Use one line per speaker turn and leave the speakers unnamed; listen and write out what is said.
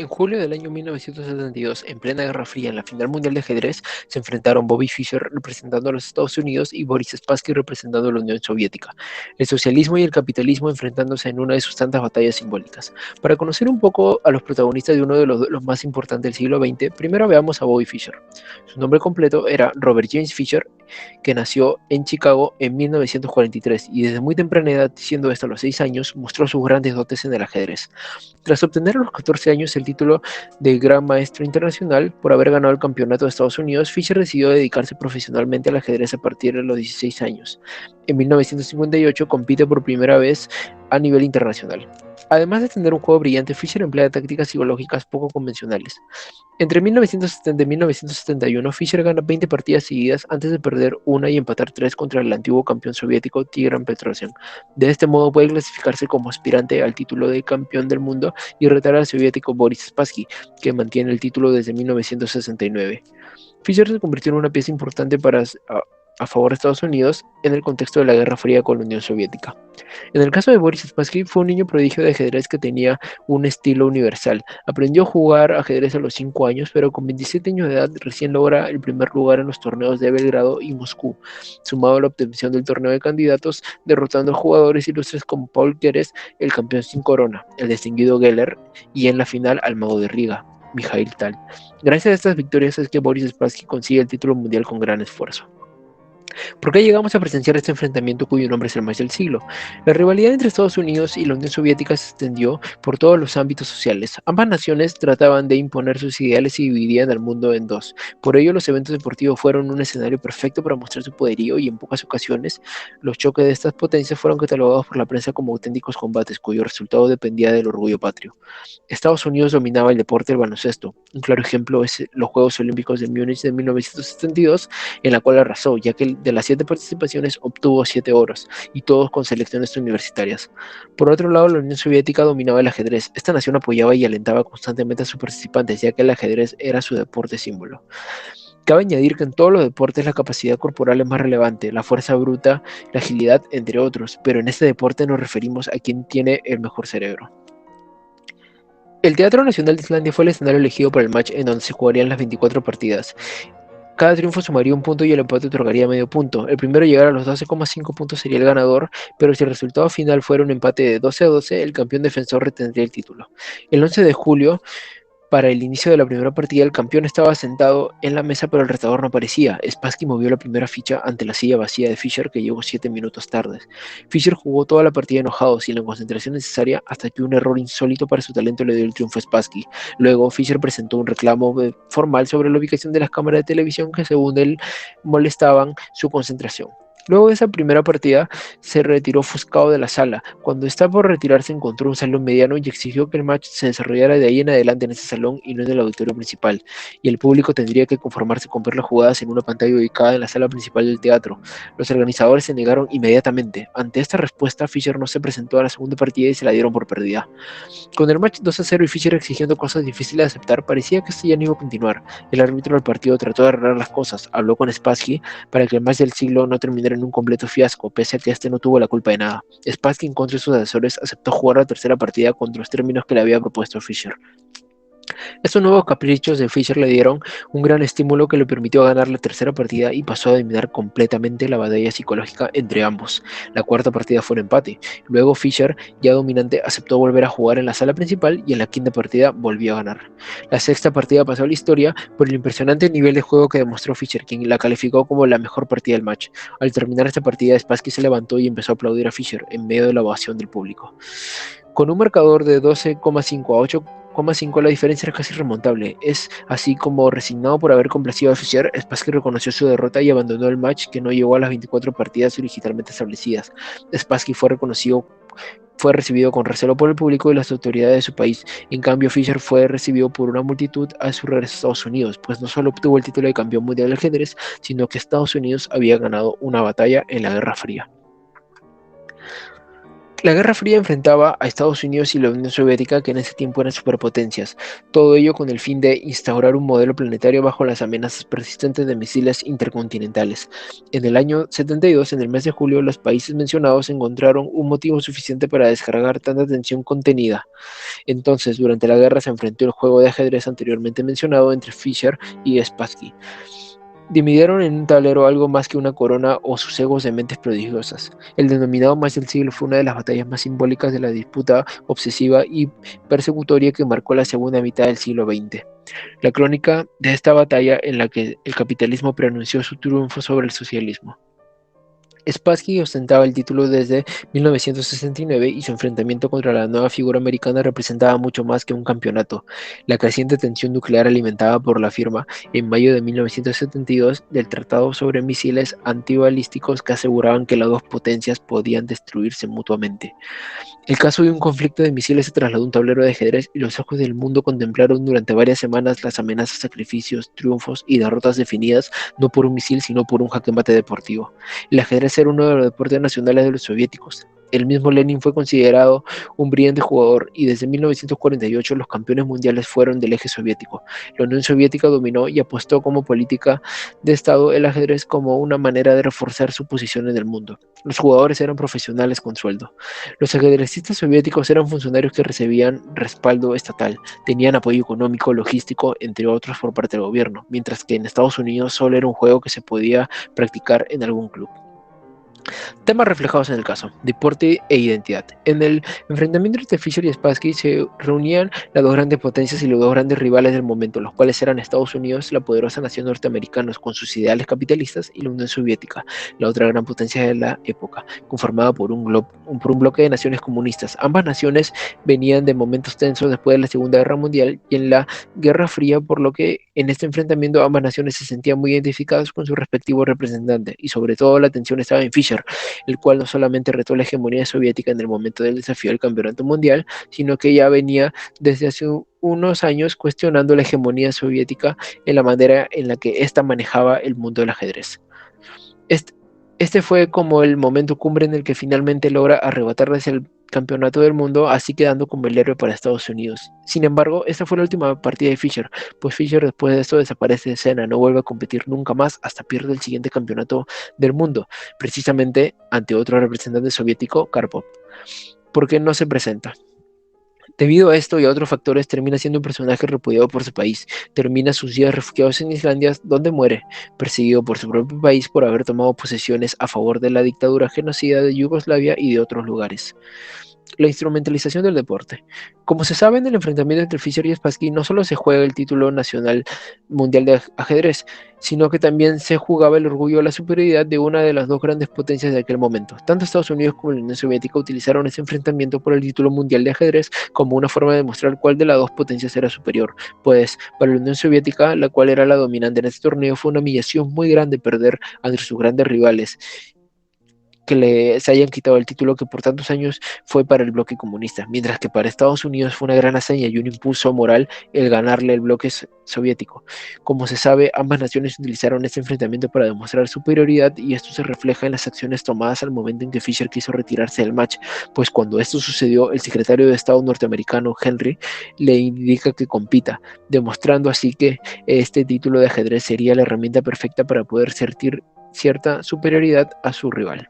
julio del año 1972, en plena Guerra Fría, en la final mundial de ajedrez, se enfrentaron Bobby Fischer representando a los Estados Unidos y Boris Spassky representando a la Unión Soviética. El socialismo y el capitalismo enfrentándose en una de sus tantas batallas simbólicas. Para conocer un poco a los protagonistas de uno de los más importantes del siglo XX, primero veamos a Bobby Fischer. Su nombre completo era Robert James Fischer, que nació en Chicago en 1943 y desde muy temprana edad, siendo hasta los 6 años, mostró sus grandes dotes en el ajedrez. Tras obtener a los 14 años el título de Gran Maestro Internacional por haber ganado el Campeonato de Estados Unidos, Fischer decidió dedicarse profesionalmente al ajedrez a partir de los 16 años. En 1958 compite por primera vez a nivel internacional. Además de tener un juego brillante, Fischer emplea tácticas psicológicas poco convencionales. Entre 1970 y 1971, Fischer gana 20 partidas seguidas antes de perder una y empatar 3 contra el antiguo campeón soviético Tigran Petrosian. De este modo puede clasificarse como aspirante al título de campeón del mundo y retar al soviético Boris Spassky, que mantiene el título desde 1969. Fischer se convirtió en una pieza importante a favor de Estados Unidos en el contexto de la Guerra Fría con la Unión Soviética. En el caso de Boris Spassky, fue un niño prodigio de ajedrez que tenía un estilo universal. Aprendió a jugar ajedrez a los 5 años, pero con 27 años de edad recién logra el primer lugar en los torneos de Belgrado y Moscú, sumado a la obtención del torneo de candidatos, derrotando a jugadores ilustres como Paul Keres, el campeón sin corona, el distinguido Geller, y en la final al mago de Riga, Mikhail Tal. Gracias a estas victorias es que Boris Spassky consigue el título mundial con gran esfuerzo. ¿Por qué llegamos a presenciar este enfrentamiento cuyo nombre es el más del siglo? La rivalidad entre Estados Unidos y la Unión Soviética se extendió por todos los ámbitos sociales. Ambas naciones trataban de imponer sus ideales y dividían al mundo en dos. Por ello, los eventos deportivos fueron un escenario perfecto para mostrar su poderío y en pocas ocasiones los choques de estas potencias fueron catalogados por la prensa como auténticos combates cuyo resultado dependía del orgullo patrio. Estados Unidos dominaba el deporte del baloncesto. Un claro ejemplo es los Juegos Olímpicos de Múnich de 1972, en la cual arrasó, ya que de las 7 participaciones obtuvo 7 oros, y todos con selecciones universitarias. Por otro lado, la Unión Soviética dominaba el ajedrez. Esta nación apoyaba y alentaba constantemente a sus participantes, ya que el ajedrez era su deporte símbolo. Cabe añadir que en todos los deportes la capacidad corporal es más relevante, la fuerza bruta, la agilidad, entre otros, pero en este deporte nos referimos a quien tiene el mejor cerebro. El Teatro Nacional de Islandia fue el escenario elegido para el match en donde se jugarían las 24 partidas. Cada triunfo sumaría un punto y el empate otorgaría medio punto. El primero a llegar a los 12,5 puntos sería el ganador, pero si el resultado final fuera un empate de 12-12, el campeón defensor retendría el título. El 11 de julio, para el inicio de la primera partida, el campeón estaba sentado en la mesa, pero el retador no aparecía. Spassky movió la primera ficha ante la silla vacía de Fischer, que llegó 7 minutos tarde. Fischer jugó toda la partida enojado, sin la concentración necesaria, hasta que un error insólito para su talento le dio el triunfo a Spassky. Luego, Fischer presentó un reclamo formal sobre la ubicación de las cámaras de televisión que, según él, molestaban su concentración. Luego de esa primera partida, se retiró ofuscado de la sala. Cuando estaba por retirarse, encontró un salón mediano y exigió que el match se desarrollara de ahí en adelante en ese salón y no en el auditorio principal, y el público tendría que conformarse con ver las jugadas en una pantalla ubicada en la sala principal del teatro. Los organizadores se negaron inmediatamente. Ante esta respuesta, Fischer no se presentó a la segunda partida y se la dieron por perdida. Con el match 2-0 y Fischer exigiendo cosas difíciles de aceptar, parecía que esto ya no iba a continuar. El árbitro del partido trató de arreglar las cosas, habló con Spassky para que el match del siglo no terminara en un completo fiasco, pese a que este no tuvo la culpa de nada. Spassky, en contra de sus asesores, aceptó jugar la tercera partida con los términos que le había propuesto Fischer. Estos nuevos caprichos de Fischer le dieron un gran estímulo que le permitió ganar la tercera partida y pasó a dominar completamente la batalla psicológica entre ambos. La cuarta partida fue un empate. Luego Fischer, ya dominante, aceptó volver a jugar en la sala principal y en la quinta partida volvió a ganar. La sexta partida pasó a la historia por el impresionante nivel de juego que demostró Fischer, quien la calificó como la mejor partida del match. Al terminar esta partida, Spassky se levantó y empezó a aplaudir a Fischer en medio de la ovación del público. Con un marcador de 12,5 a 8,5, la diferencia era casi remontable. Es así como, resignado por haber complacido a Fischer, Spassky reconoció su derrota y abandonó el match, que no llegó a las 24 partidas originalmente establecidas. Spassky fue recibido con recelo por el público y las autoridades de su país. En cambio, Fischer fue recibido por una multitud a su regreso a Estados Unidos, pues no solo obtuvo el título de campeón mundial de ajedrez, sino que Estados Unidos había ganado una batalla en la Guerra Fría. La Guerra Fría enfrentaba a Estados Unidos y la Unión Soviética, que en ese tiempo eran superpotencias, todo ello con el fin de instaurar un modelo planetario bajo las amenazas persistentes de misiles intercontinentales. En el año 72, en el mes de julio, los países mencionados encontraron un motivo suficiente para descargar tanta tensión contenida. Entonces, durante la guerra se enfrentó el juego de ajedrez anteriormente mencionado entre Fischer y Spassky. Dividieron en un tablero algo más que una corona o sus egos de mentes prodigiosas. El denominado Más del Siglo fue una de las batallas más simbólicas de la disputa obsesiva y persecutoria que marcó la segunda mitad del siglo XX. La crónica de esta batalla en la que el capitalismo pronunció su triunfo sobre el socialismo. Spassky ostentaba el título desde 1969 y su enfrentamiento contra la nueva figura americana representaba mucho más que un campeonato. La creciente tensión nuclear alimentada por la firma, en mayo de 1972, del Tratado sobre Misiles Antibalísticos que aseguraban que las dos potencias podían destruirse mutuamente. El caso de un conflicto de misiles se trasladó a un tablero de ajedrez y los ojos del mundo contemplaron durante varias semanas las amenazas, sacrificios, triunfos y derrotas definidas no por un misil sino por un jaque mate deportivo. El ajedrez era uno de los deportes nacionales de los soviéticos. El mismo Lenin fue considerado un brillante jugador y desde 1948 los campeones mundiales fueron del eje soviético. La Unión Soviética dominó y apostó como política de Estado el ajedrez como una manera de reforzar su posición en el mundo. Los jugadores eran profesionales con sueldo. Los ajedrecistas soviéticos eran funcionarios que recibían respaldo estatal, tenían apoyo económico, logístico, entre otros por parte del gobierno, mientras que en Estados Unidos solo era un juego que se podía practicar en algún club. Temas reflejados en el caso: deporte e identidad. En el enfrentamiento entre Fischer y Spassky se reunían las dos grandes potencias y los dos grandes rivales del momento, los cuales eran Estados Unidos, la poderosa nación norteamericana con sus ideales capitalistas, y la Unión Soviética, la otra gran potencia de la época, conformada por por un bloque de naciones comunistas. Ambas naciones venían de momentos tensos después de la Segunda Guerra Mundial y en la Guerra Fría, por lo que en este enfrentamiento ambas naciones se sentían muy identificadas con sus respectivos representantes, y sobre todo la atención estaba en Fischer, el cual no solamente retó la hegemonía soviética en el momento del desafío al campeonato mundial, sino que ya venía desde hace unos años cuestionando la hegemonía soviética en la manera en la que ésta manejaba el mundo del ajedrez. Este, este fue como el momento cumbre en el que finalmente logra arrebatarles el campeonato del mundo, así quedando como el héroe para Estados Unidos. Sin embargo, esta fue la última partida de Fischer, pues Fischer después de esto desaparece de escena, no vuelve a competir nunca más hasta pierde el siguiente campeonato del mundo, precisamente ante otro representante soviético, Karpov. ¿Por qué no se presenta? Debido a esto y a otros factores, termina siendo un personaje repudiado por su país. Termina sus días refugiados en Islandia, donde muere, perseguido por su propio país por haber tomado posesiones a favor de la dictadura genocida de Yugoslavia y de otros lugares. La instrumentalización del deporte. Como se sabe, en el enfrentamiento entre Fischer y Spassky no solo se juega el título nacional mundial de ajedrez, sino que también se jugaba el orgullo o la superioridad de una de las dos grandes potencias de aquel momento. Tanto Estados Unidos como la Unión Soviética utilizaron ese enfrentamiento por el título mundial de ajedrez como una forma de demostrar cuál de las dos potencias era superior, pues para la Unión Soviética, la cual era la dominante en este torneo, fue una humillación muy grande perder ante sus grandes rivales, que se hayan quitado el título que por tantos años fue para el bloque comunista, mientras que para Estados Unidos fue una gran hazaña y un impulso moral el ganarle el bloque soviético. Como se sabe, ambas naciones utilizaron este enfrentamiento para demostrar superioridad y esto se refleja en las acciones tomadas al momento en que Fischer quiso retirarse del match, pues cuando esto sucedió, el secretario de Estado norteamericano Henry le indica que compita, demostrando así que este título de ajedrez sería la herramienta perfecta para poder sentir cierta superioridad a su rival.